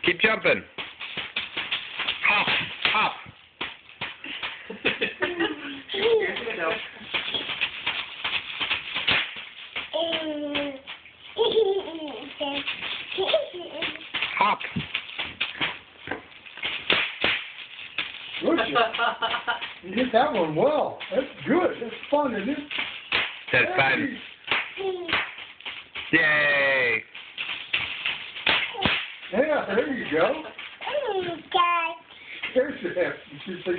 Keep jumping. Hop, hop. Hop. Good. You hit that one well. That's good. That's fun, isn't it? That's fun. Yay. Yeah, there you go. There's your